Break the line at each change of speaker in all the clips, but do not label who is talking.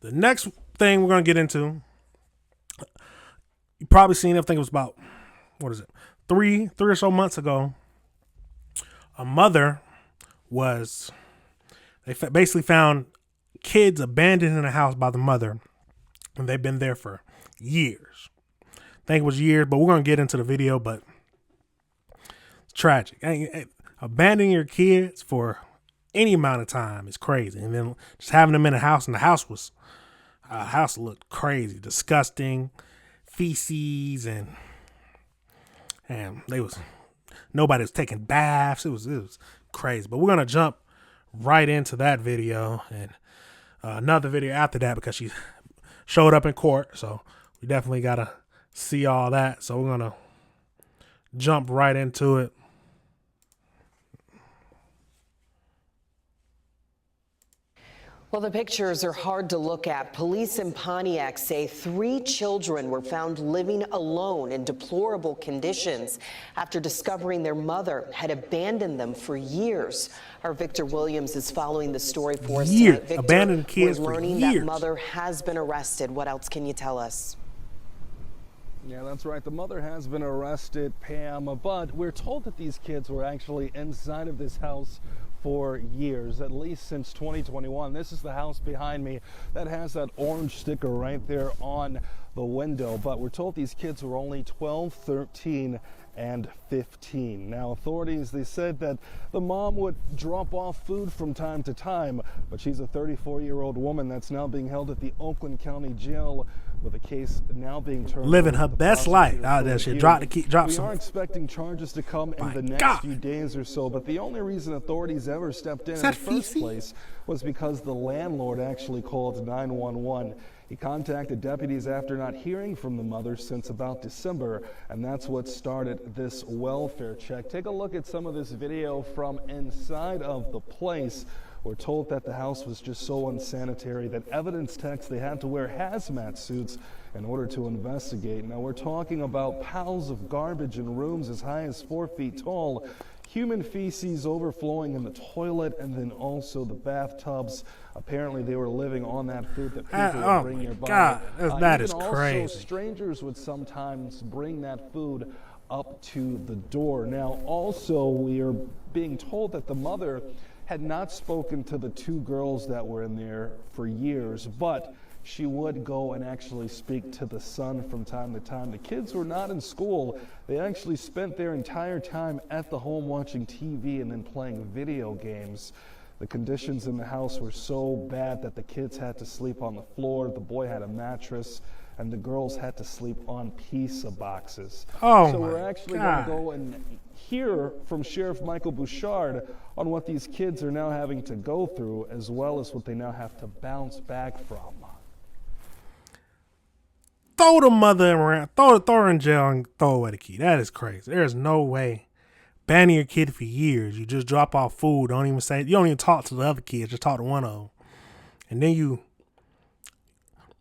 The next thing we're gonna get into, you probably seen it. I think it was about, what is it, three or so months ago. A mother was, they basically found kids abandoned in a house by the mother, and they've been there for years. I think it was years, but we're gonna get into the video. But it's tragic. Abandoning your kids for any amount of time is crazy, and then just having them in a house, and the house looked crazy, disgusting, feces, and nobody was taking baths. It was crazy. But we're gonna jump right into that video and another video after that, because she showed up in court, so we definitely gotta see all that. So we're gonna jump right into it.
Well, the pictures are hard to look at. Police in Pontiac say 3 children were found living alone in deplorable conditions after discovering their mother had abandoned them for years. Our Victor Williams is following the story for us tonight. Victor,
abandoned kids
we're learning
for years.
that mother has been arrested. What else can you tell us?
Yeah, that's right. The mother has been arrested, Pam, but we're told that these kids were actually inside of this house for years, at least since 2021. This is the house behind me that has that orange sticker right there on the window, but we're told these kids were only 12, 13, and 15. Now, authorities, they said that the mom would drop off food from time to time, but she's a 34-year-old woman that's now being held at the Oakland County Jail with a case now being turned
living her best life out there. She dropped
We
some.
are expecting charges to come in the next few days or so, but the only reason authorities ever stepped in the first place was because the landlord actually called 911. He contacted deputies after not hearing from the mother since about December, and that's what started this welfare check. Take a look at some of this video from inside of the place. We're told that the house was just so unsanitary that evidence techs, they had to wear hazmat suits in order to investigate. Now, we're talking about piles of garbage in rooms as high as 4 feet tall, human feces overflowing in the toilet, and then also the bathtubs. Apparently, they were living on that food that people would bring nearby.
God, that is crazy.
Also, strangers would sometimes bring that food up to the door. Now, also, we are being told that the mother had not spoken to the 2 girls that were in there for years, but she would go and actually speak to the son from time to time. The kids were not in school. They actually spent their entire time at the home watching TV and then playing video games. The conditions in the house were so bad that the kids had to sleep on the floor. The boy had a mattress, and the girls had to sleep on pizza boxes.
Oh,
so we're actually going to go and hear from Sheriff Michael Bouchard on what these kids are now having to go through, as well as what they now have to bounce back from.
Throw the mother around, throw her in jail and throw away the key. That is crazy. There is no way. Banning your kid for years. You just drop off food. Don't even talk to the other kids. Just talk to one of them. And then you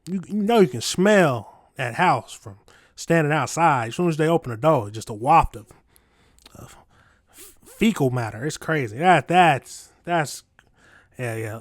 know you can smell that house from standing outside. As soon as they open the door, just a waft of fecal matter. It's crazy. That's yeah.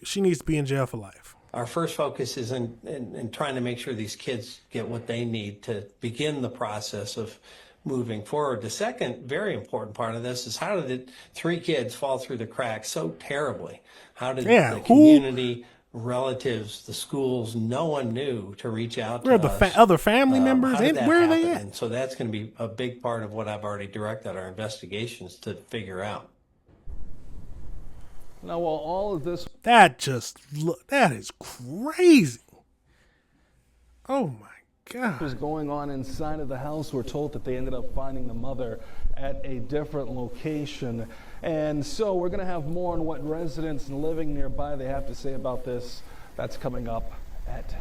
She needs to be in jail for life.
Our first focus is in trying to make sure these kids get what they need to begin the process of moving forward. The second very important part of this is, how did 3 kids fall through the cracks so terribly? How did the community, relatives, the schools, no one knew to reach out to us?
Where are the other family members? Where are they at?
And so that's going to be a big part of what I've already directed our investigations to figure out.
Now, while all of this...
that is crazy. Oh, my God.
was going on inside of the house, we're told that they ended up finding the mother at a different location. And so we're going to have more on what residents living nearby they have to say about this. That's coming up at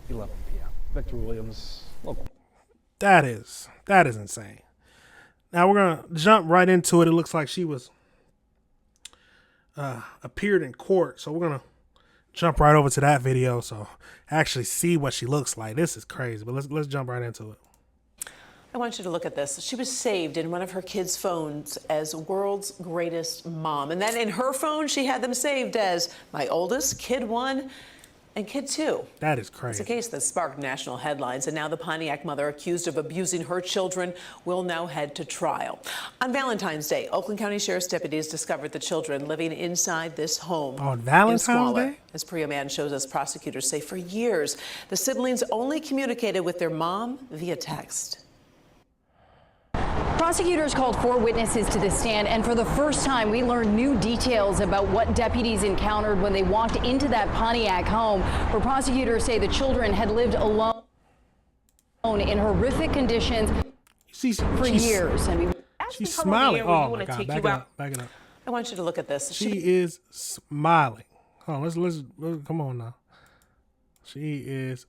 11 p.m. Victor Williams, local.
That is insane. Now we're going to jump right into it. It looks like she was appeared in court. So we're going to jump right over to that video so actually see what she looks like. This is crazy, but let's jump right into it.
I want you to look at this. She was saved in one of her kids' phones as world's greatest mom. And then in her phone, she had them saved as my oldest, kid 1, And kid two.
That is
It's
crazy.
a case that sparked national headlines, and now the Pontiac mother accused of abusing her children will now head to trial. On Valentine's Day, Oakland County Sheriff's deputies discovered the children living inside this home.
On Valentine's
in squalor.
Day?
As Priya Man shows us, prosecutors say for years, the siblings only communicated with their mom via text.
Prosecutors called 4 witnesses to the stand, and for the first time, we learned new details about what deputies encountered when they walked into that Pontiac home, where prosecutors say the children had lived alone in horrific conditions for years. And
she's smiling. Oh my God! Back it up. Back it up.
I want you to look at this.
She is smiling. Oh, let's come on now. She is.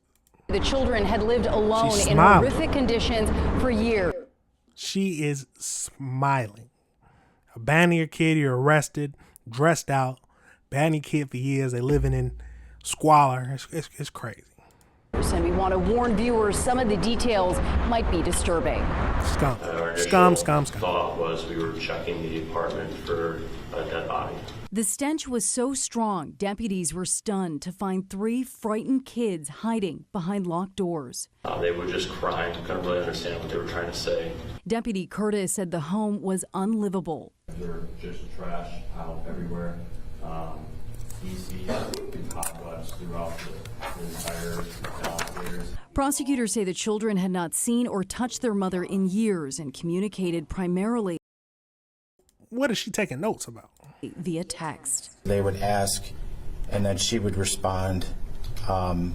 The children had lived alone
She's
in
smiling.
horrific conditions for years.
She is smiling. Abandon your kid, you're arrested, dressed out. Abandon your kid for years. They living in squalor. It's crazy.
And we want to warn viewers, some of the details might be disturbing.
Scum.
Our
Scum.
thought was we were checking the apartment for a dead body.
The stench was so strong, deputies were stunned to find 3 frightened kids hiding behind locked doors.
They were just crying, couldn't really understand what they were trying to say.
Deputy Curtis said the home was unlivable.
There were just trash out everywhere, feces and cobwebs throughout the entire downstairs.
Prosecutors say the children had not seen or touched their mother in years and communicated primarily
What is she taking notes about?
via text.
They would ask, and then she would respond, I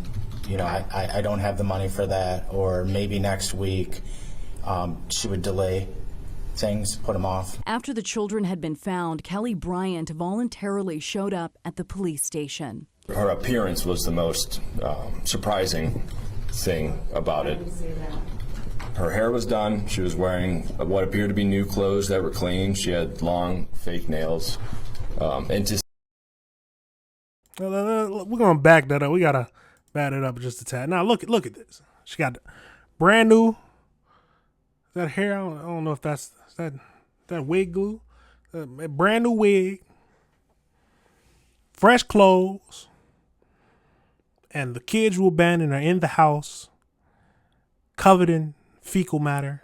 don't have the money for that, or maybe next week. She would delay things, put them off.
After the children had been found, Kelly Bryant voluntarily showed up at the police station.
Her appearance was the most surprising thing about it. Her hair was done. She was wearing what appeared to be new clothes that were clean. She had long fake nails. We're
gonna back that up. We gotta back it up just a tad. Now look at this. She got brand new. Is that hair? I don't know if that's that wig glue. A brand new wig, fresh clothes, and the kids were abandoned are in the house, covered in fecal matter,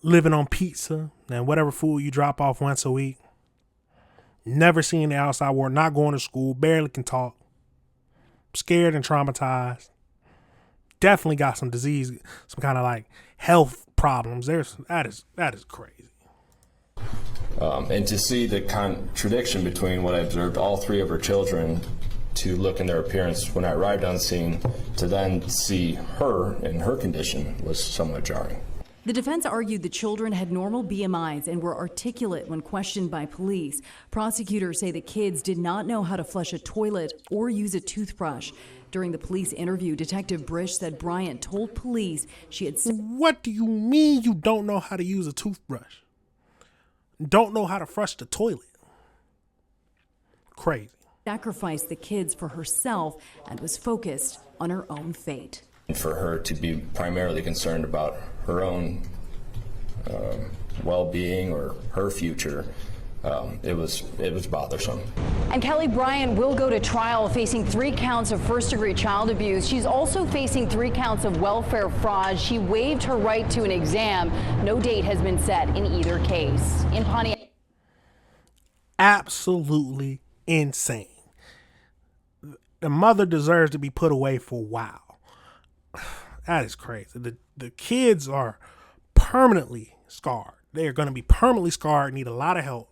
living on pizza and whatever food you drop off once a week. Never seeing the outside world, not going to school, barely can talk, scared and traumatized. Definitely got some disease, some kind of like health problems. That is crazy.
And to see the contradiction between what I observed all 3 of her children to look in their appearance when I arrived on scene to then see her in her condition was somewhat jarring.
The defense argued the children had normal BMIs and were articulate when questioned by police. Prosecutors say the kids did not know how to flush a toilet or use a toothbrush. During the police interview, Detective Brish said Bryant told police she had...
What do you mean you don't know how to use a toothbrush? Don't know how to flush the toilet? Crazy.
Sacrificed the kids for herself and was focused on her own fate.
And for her to be primarily concerned about her own well-being or her future, it was bothersome.
And Kelly Bryant will go to trial facing 3 counts of first-degree child abuse. She's also facing 3 counts of welfare fraud. She waived her right to an exam. No date has been set in either case. In Pontiac.
Absolutely insane. The mother deserves to be put away for a while. That is crazy. The kids are permanently scarred. They are going to be permanently scarred, need a lot of help.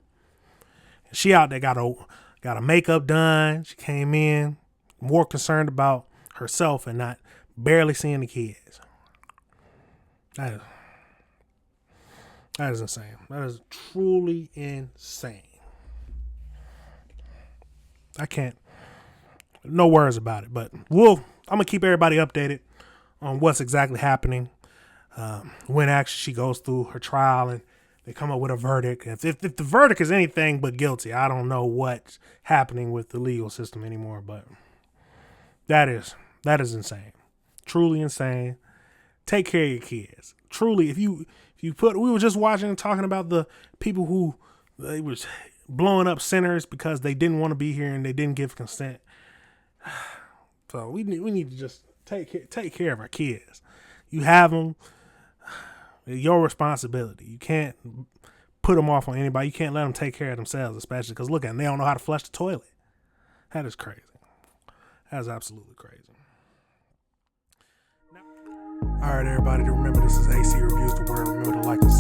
She out there got a makeup done. She came in more concerned about herself and not barely seeing the kids. That is insane. That is truly insane. I can't. No words about it, but I'm gonna keep everybody updated on what's exactly happening when actually she goes through her trial and they come up with a verdict. If the verdict is anything but guilty, I don't know what's happening with the legal system anymore. But that is insane, truly insane. Take care of your kids. Truly, if you we were just watching and talking about the people who they was blowing up centers because they didn't want to be here and they didn't give consent. So we need to just take care of our kids. You have them. It's your responsibility. You can't put them off on anybody. You can't let them take care of themselves, especially because look at them. They don't know how to flush the toilet. That is crazy. That is absolutely crazy. All right, everybody. Remember, this is AC Reviews the Word. Remember to like and